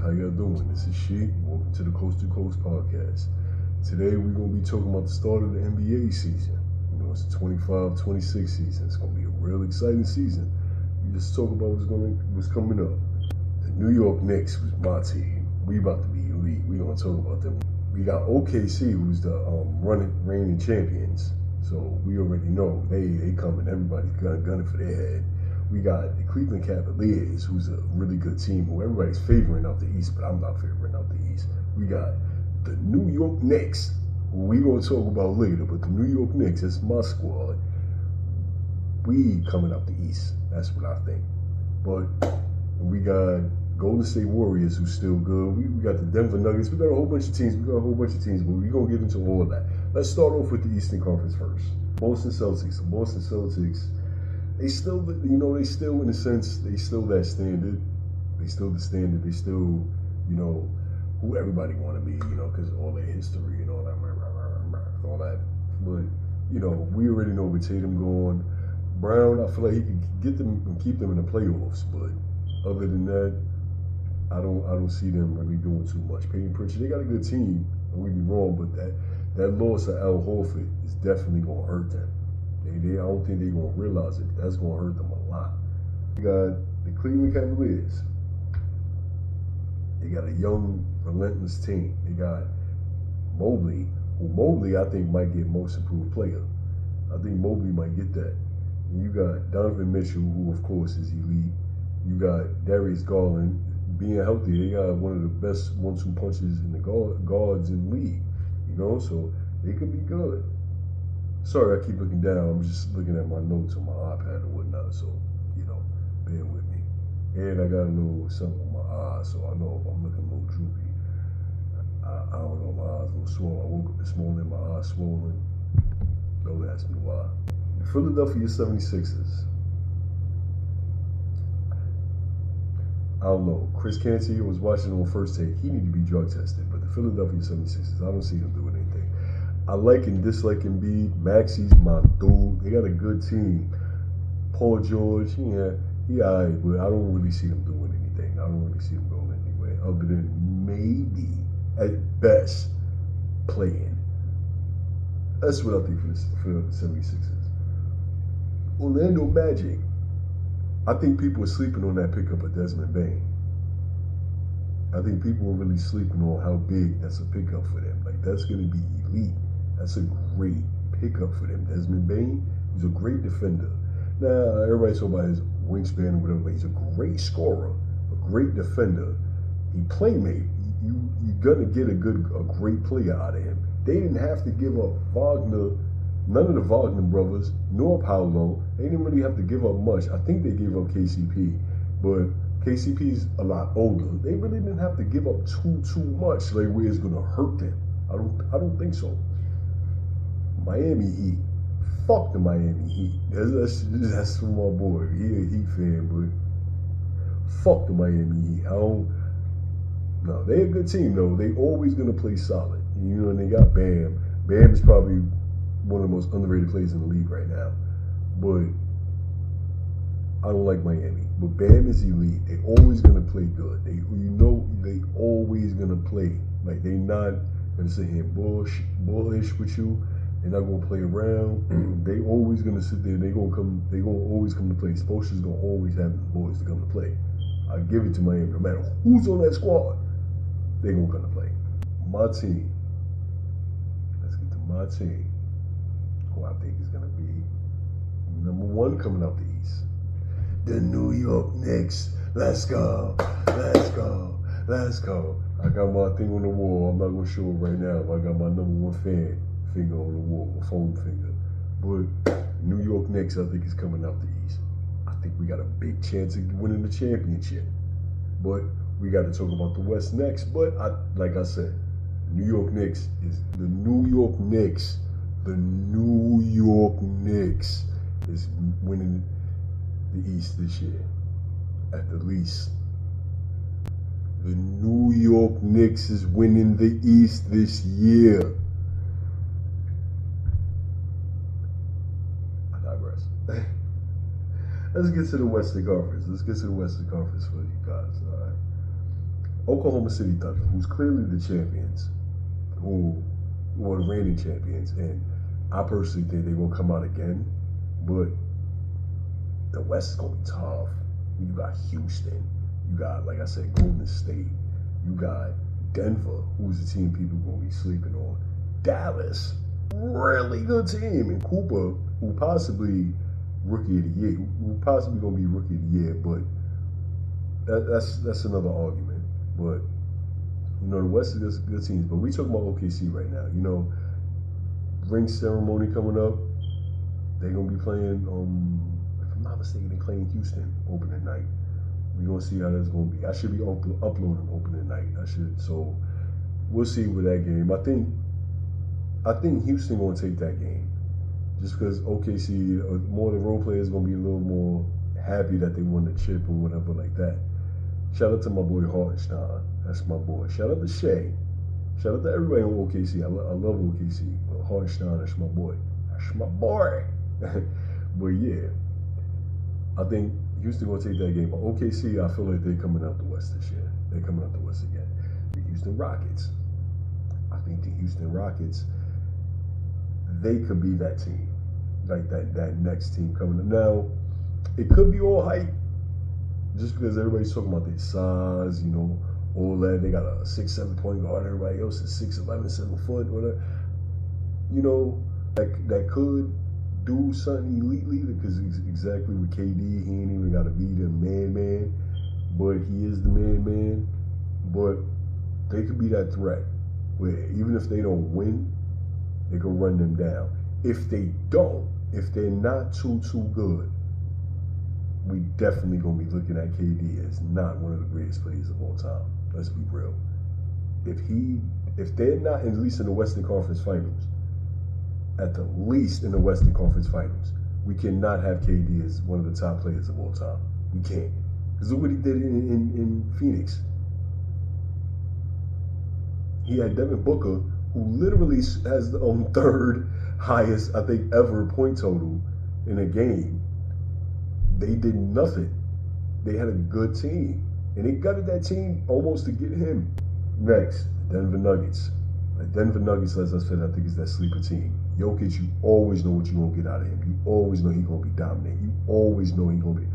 How y'all doing? This is Sheik. Welcome to the Coast to Coast podcast. Today we're going to be talking about the start of the NBA season. You know, it's the 25-26 season. It's going to be a real exciting season. We just talk about what's coming up. The New York Knicks was my team. We about to be elite. We're going to talk about them. We got OKC, who's the reigning champions. So we already know they coming. Everybody's gunning for their head. We got the Cleveland Cavaliers, who's a really good team, who everybody's favoring out the East, but I'm not favoring out the East. We got the New York Knicks, who we going to talk about later, but the New York Knicks, that's my squad. We coming out the East. That's what I think. But we got Golden State Warriors, who's still good. We got the Denver Nuggets. We got a whole bunch of teams. But we're going to get into all of that. Let's start off with the Eastern Conference first. Boston Celtics. The Boston Celtics, they still, in a sense, they still that standard. They still the standard. They still, who everybody want to be, because of all their history and all that. But, we already know with Tatum going. Brown, I feel like he could get them and keep them in the playoffs. But other than that, I don't see them really doing too much. Peyton Pritchard, they got a good team. Don't get me wrong, but that loss of Al Horford is definitely going to hurt them. I don't think they're going to realize it. That's going to hurt them a lot. We got the Cleveland Cavaliers. They got a young, relentless team. They got Mobley, who Mobley I think might get most improved player. I think Mobley might get that. And you got Donovan Mitchell, who of course is elite. You got Darius Garland. Being healthy, they got one of the best 1-2 punches in the guards in the league. So they could be good. Sorry, I keep looking down. I'm just looking at my notes on my iPad or whatnot, so, bear with me. And I got a little something on my eyes, so I know if I'm looking a little droopy. I don't know, my eyes a little swollen. I woke up this morning, my eyes swollen. Don't ask me why. The Philadelphia 76ers. I don't know. Chris Canty was watching on First Take. He need to be drug tested, but the Philadelphia 76ers, I don't see them doing anything. I like and dislike Embiid. Maxi's my dude. They got a good team. Paul George, he alright, but I don't really see them doing anything. I don't really see them going anywhere other than maybe, at best, playing. That's what I think for the 76ers. Orlando Magic. I think people are sleeping on that pickup of Desmond Bane. I think people are really sleeping on how big that's a pickup for them. Like, that's going to be elite. That's a great pickup for them. Desmond Bane, he's a great defender. Now, everybody's talking about his wingspan or whatever, but he's a great scorer, a great defender. He playmate. You're going to get a great player out of him. They didn't have to give up Wagner. None of the Wagner brothers, nor Paolo, they didn't really have to give up much. I think they gave up KCP, but KCP's a lot older. They really didn't have to give up too much, like where it's gonna hurt them. I don't think so. Miami Heat, fuck the Miami Heat. That's from my boy. He a Heat fan, but fuck the Miami Heat. No, they a good team though. They always gonna play solid. And they got Bam. Bam is probably one of the most underrated players in the league right now. But I don't like Miami. But Bam is elite. They always gonna play good. They always gonna play. Like, they not gonna sit here bullish with you. They're not gonna play around. They always gonna sit there. They gonna always come to play. Spoelstra's gonna always have the boys to come to play. I give it to Miami. No matter who's on that squad, they gonna come to play. My team. Let's get to my team. Who I think is going to be number one coming out the East. The New York Knicks. Let's go. Let's go. Let's go. I got my thing on the wall. I'm not going to show it right now, but I got my number one fan finger on the wall, my foam finger. But New York Knicks, I think, is coming out the East. I think we got a big chance of winning the championship. But we got to talk about the West next. But like I said, New York Knicks is the New York Knicks. The New York Knicks is winning the East this year, at the least. The New York Knicks is winning the East this year. I digress. Let's get to the Western Conference. For you guys. All right. Oklahoma City Thunder, who's clearly the champions, who were the reigning champions, and I personally think they're gonna come out again, but the West is gonna be tough. You got Houston, you got, like I said, Golden State, you got Denver, who's the team people gonna be sleeping on. Dallas, really good team, and Cooper, who possibly rookie of the year, who possibly gonna be rookie of the year, but that's another argument. But you know, the West is good teams. But we talking about OKC right now. You know, ring ceremony coming up. They're gonna be playing. If I'm not mistaken, they're playing Houston opening night. We're gonna see how that's gonna be. I should be uploading opening night. I should. So we'll see with that game. I think Houston gonna take that game, just because OKC, more of the role players gonna be a little more happy that they won the chip or whatever like that. Shout out to my boy Hartenstein. That's my boy. Shout out to Shea. Shout out to everybody on OKC. I love OKC. But Hartenstein, that's my boy. That's my boy. But yeah, I think Houston gonna take that game. But OKC, I feel like they're coming out the West this year. They're coming out the West again. The Houston Rockets. I think the Houston Rockets, they could be that team, like that next team coming up. Now, it could be all hype, just because everybody's talking about their size, you know, all that. They got a 6'7" point guard. Everybody else is 6'11", 7 foot, whatever. You know, that could do something elitely, because exactly with KD, he ain't even got to be the man, but he is the man. But they could be that threat where even if they don't win, they can run them down. If they don't, if they're not too good, we definitely gonna be looking at KD as not one of the greatest players of all time. Let's be real. If they're not at least in the Western Conference Finals, at the least in the Western Conference Finals, we cannot have KD as one of the top players of all time. We can't. Because look what he did in Phoenix. He had Devin Booker, who literally has the third highest, I think, ever point total in a game. They did nothing. They had a good team. And they gutted that team almost to get him. Next, Denver Nuggets. The Denver Nuggets, as I said, I think is that sleeper team. Jokic, you always know what you're going to get out of him. You always know he's going to be dominant. You always know he's going to be...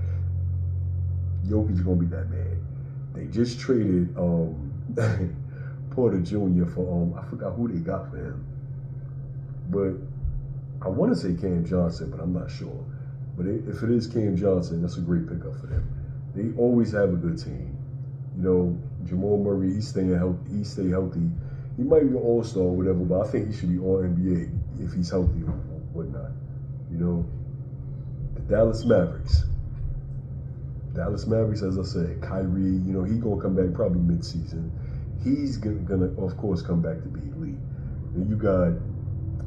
Jokic's going to be that man. They just traded Porter Jr. for, I forgot who they got for him. But I want to say Cam Johnson, but I'm not sure. But if it is Cam Johnson, that's a great pickup for them. They always have a good team. You know, Jamal Murray, he stay healthy. He might be an all-star or whatever, but I think he should be all-NBA if he's healthy or whatnot. You know, the Dallas Mavericks. Dallas Mavericks, as I said, Kyrie, you know, he going to come back probably mid-season. He's going to, of course, come back to be elite. Then you got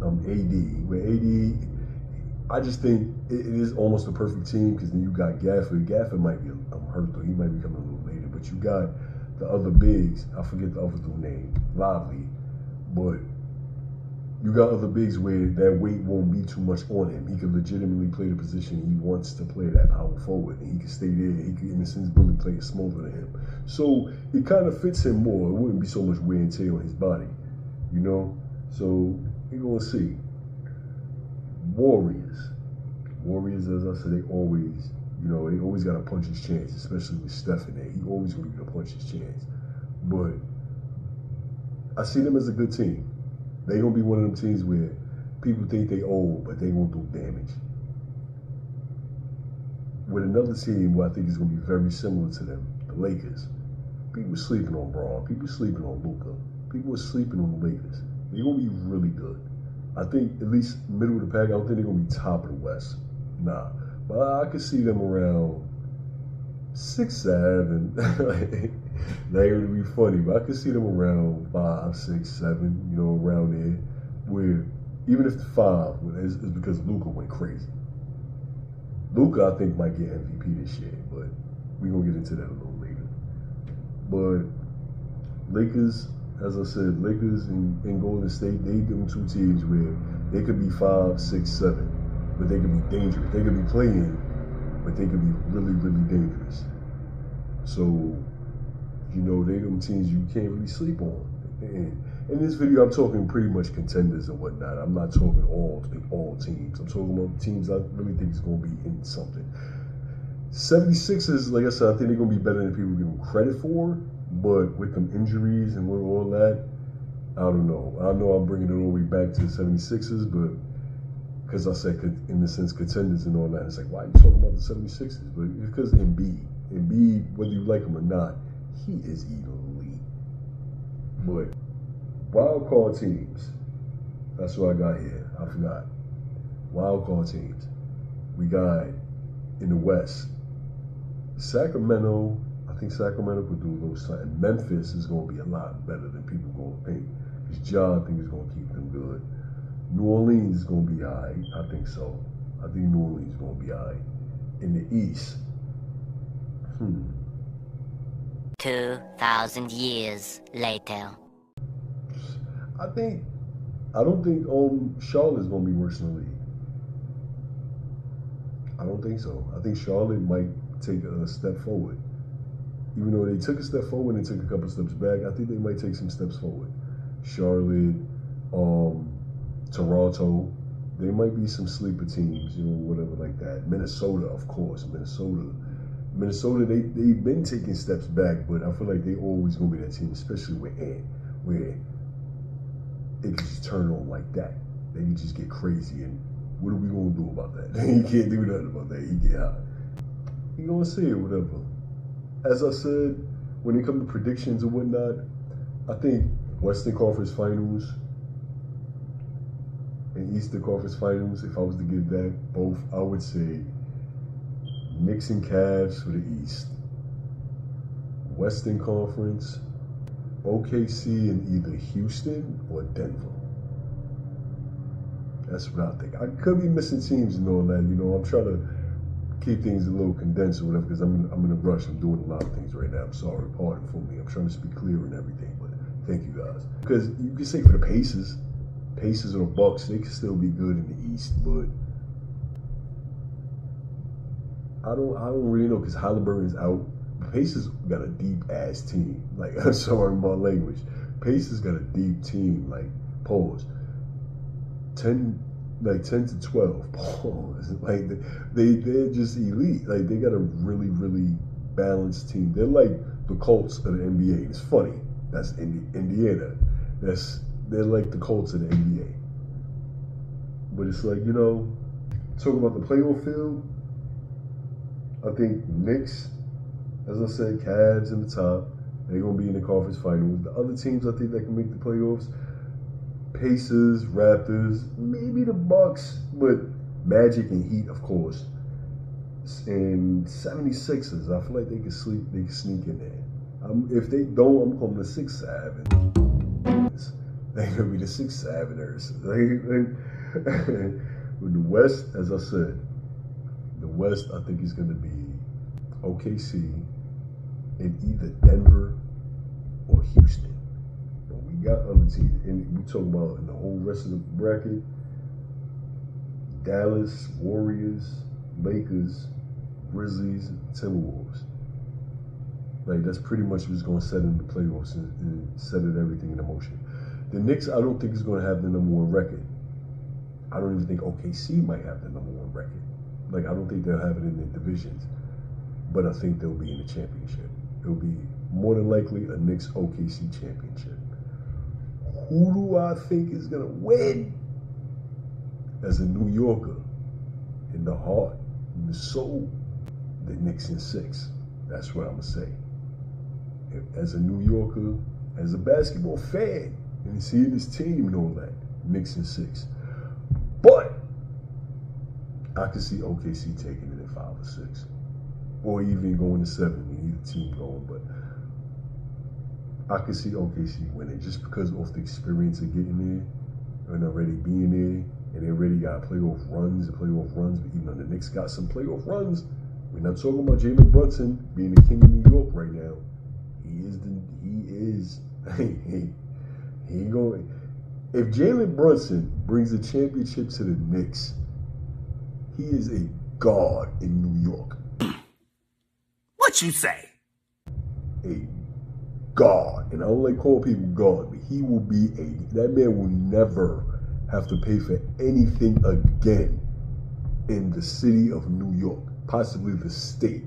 AD. Where AD, I just think it is almost a perfect team, because then you got Gafford. Gafford might be hurt, though. He might be coming a little later. But you got the other bigs. I forget the other dude's name. Lively. But you got other bigs where that weight won't be too much on him. He can legitimately play the position he wants to play, that power forward. And he can stay there. He can, in a sense, really play it smaller than him. So it kind of fits him more. It wouldn't be so much wear and tear on his body. You know? So we're going to see. Warriors, as I said, they always got to punch his chance, especially with Steph in there. He always going to get to punch his chance. But I see them as a good team. They're going to be one of them teams where people think they old, but they won't do damage. With another team who I think is going to be very similar to them, the Lakers. People sleeping on Braun. People sleeping on Luka. People are sleeping on the Lakers. They're going to be really good. I think at least middle of the pack. I don't think they're going to be top of the West. Nah. But I could see them around 6, 7. That would be funny, but I could see them around 5, 6, 7, you know, around there. Where even if the 5 is because Luka went crazy. Luka, I think, might get MVP this year, but we're going to get into that a little later. But Lakers, as I said, Lakers and Golden State, they them two teams where they could be 5, 6, 7, but they could be dangerous. They could be playing, but they could be really, really dangerous. So You know, they them teams you can't really sleep on. And in this video, I'm talking pretty much contenders and whatnot. I'm not talking all teams. I'm talking about teams I really think is going to be in something. 76ers, like I said, I think they're going to be better than people give them credit for. But with them injuries and with all that, I don't know. I know I'm bringing it all the way back to the 76ers, but because I said, in the sense, contenders and all that, it's like, why are you talking about the 76ers? But it's because Embiid, whether you like him or not, he is elite. But wild card teams, that's what I got here. I forgot. Wild card teams. We got in the West, Sacramento. I think Sacramento could do a little something. Memphis is going to be a lot better than people going to think. Because Ja, I think, is going to keep them good. New Orleans is going to be all right. I think so. I think New Orleans is going to be all right. In the East, 2,000 years later. I don't think Charlotte's going to be worse in the league. I don't think so. I think Charlotte might take a step forward. Even though they took a step forward and took a couple steps back, I think they might take some steps forward. Charlotte, Toronto, there might be some sleeper teams, you know, whatever like that. Minnesota, of course. Minnesota, they've been taking steps back, but I feel like they always gonna be that team, especially with Ant, where it can just turn on like that. They can just get crazy, and what are we gonna do about that? He can't do nothing about that. He get hot. You gonna see it, whatever. As I said, when it comes to predictions and whatnot, I think Western Conference Finals and Eastern Conference Finals, if I was to give that both, I would say Knicks and Cavs for the East. Western Conference, OKC in either Houston or Denver. That's what I think. I could be missing teams and all that. You know, I'm trying to keep things a little condensed or whatever because I'm in a rush. I'm doing a lot of things right now. I'm sorry, pardon for me. I'm trying to speak clear and everything, but thank you guys. Because you can say for the Pacers or the Bucks, they can still be good in the East, but I don't really know because Halliburton's out. Pacers got a deep ass team. Like, I'm sorry, my language. Pacers got a deep team. Like, pause. 10 to 12. Pause. Like, they're just elite. Like, they got a really, really balanced team. They're like the Colts of the NBA. It's funny. That's Indiana. They're like the Colts of the NBA. But it's like, you know, talking about the playoff field, I think Knicks, as I said, Cavs in the top. They're going to be in the conference finals. The other teams I think that can make the playoffs, Pacers, Raptors, maybe the Bucks, but Magic and Heat, of course. And 76ers, I feel like they can sneak in there. If they don't, I'm calling the 6-7. They're going to be the 6-7ers. With the West, as I said, the West, I think is going to be OKC in either Denver or Houston. But we got other teams. And we talk about in the whole rest of the bracket, Dallas, Warriors, Lakers, Grizzlies, Timberwolves. Like, that's pretty much what's going to set in the playoffs and set it everything in motion. The Knicks, I don't think is going to have the number one record. I don't even think OKC might have the number one record. Like, I don't think they'll have it in their divisions. But I think they'll be in the championship. It'll be more than likely a Knicks OKC championship. Who do I think is going to win? As a New Yorker, in the heart, in the soul, the Knicks in 6. That's what I'm going to say. As a New Yorker, as a basketball fan, and seeing this team and all that, Knicks in 6. But I could see OKC taking it at 5 or 6. Or even going to 7, either team going. But I could see OKC winning just because of the experience of getting there and already being there. And they already got playoff runs. But even though the Knicks got some playoff runs, we're not talking about Jalen Brunson being the king of New York right now. He ain't going. If Jalen Brunson brings a championship to the Knicks, he is a god in New York. What you say? A God. And I don't like calling people God, but he will be that man will never have to pay for anything again in the city of New York, possibly the state.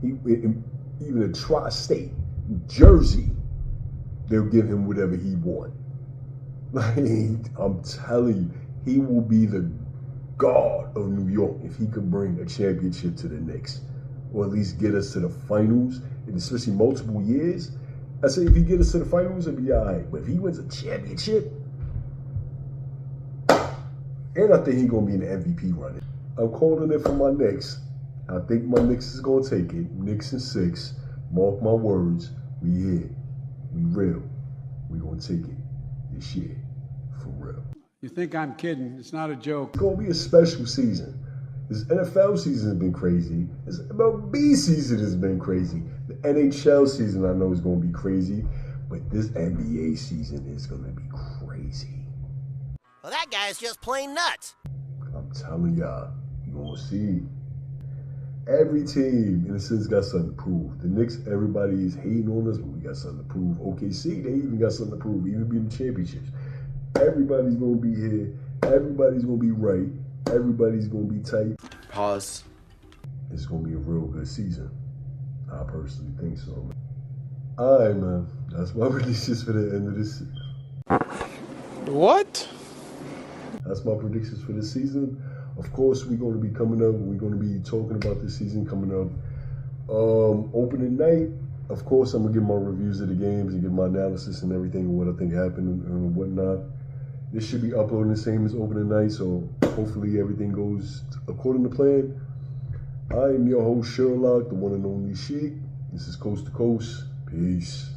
Even a tri-state, Jersey, they'll give him whatever he wants. Like, I'm telling you, he will be the God of New York if he could bring a championship to the Knicks, or at least get us to the finals, and especially multiple years. I say if he get us to the finals, it'll be all right. But if he wins a championship, and I think he's going to be in the MVP running. I'm calling it for my Knicks. I think my Knicks is going to take it. Knicks in 6. Mark my words. We here. We real. We going to take it this year. For real. You think I'm kidding. It's not a joke. It's going to be a special season. This NFL season has been crazy. This MLB season has been crazy. The NHL season I know is going to be crazy. But this NBA season is going to be crazy. Well, that guy's just plain nuts. I'm telling y'all, you're going to see. Every team, in a sense, got something to prove. The Knicks, everybody is hating on us, but we got something to prove. OKC, they even got something to prove, even being the championships. Everybody's going to be here. Everybody's going to be right. Everybody's going to be tight. Pause. It's going to be a real good season. I personally think so. All right, man. That's my predictions for the end of this season. What? That's my predictions for this season. Of course, we're going to be coming up. We're going to be talking about this season coming up. Opening night, of course, I'm going to give my reviews of the games and give my analysis and everything, what I think happened and whatnot. This should be uploading the same as opening night, so hopefully everything goes according to plan. I am your host, Sherlock, the one and only Sheik. This is Coast to Coast. Peace.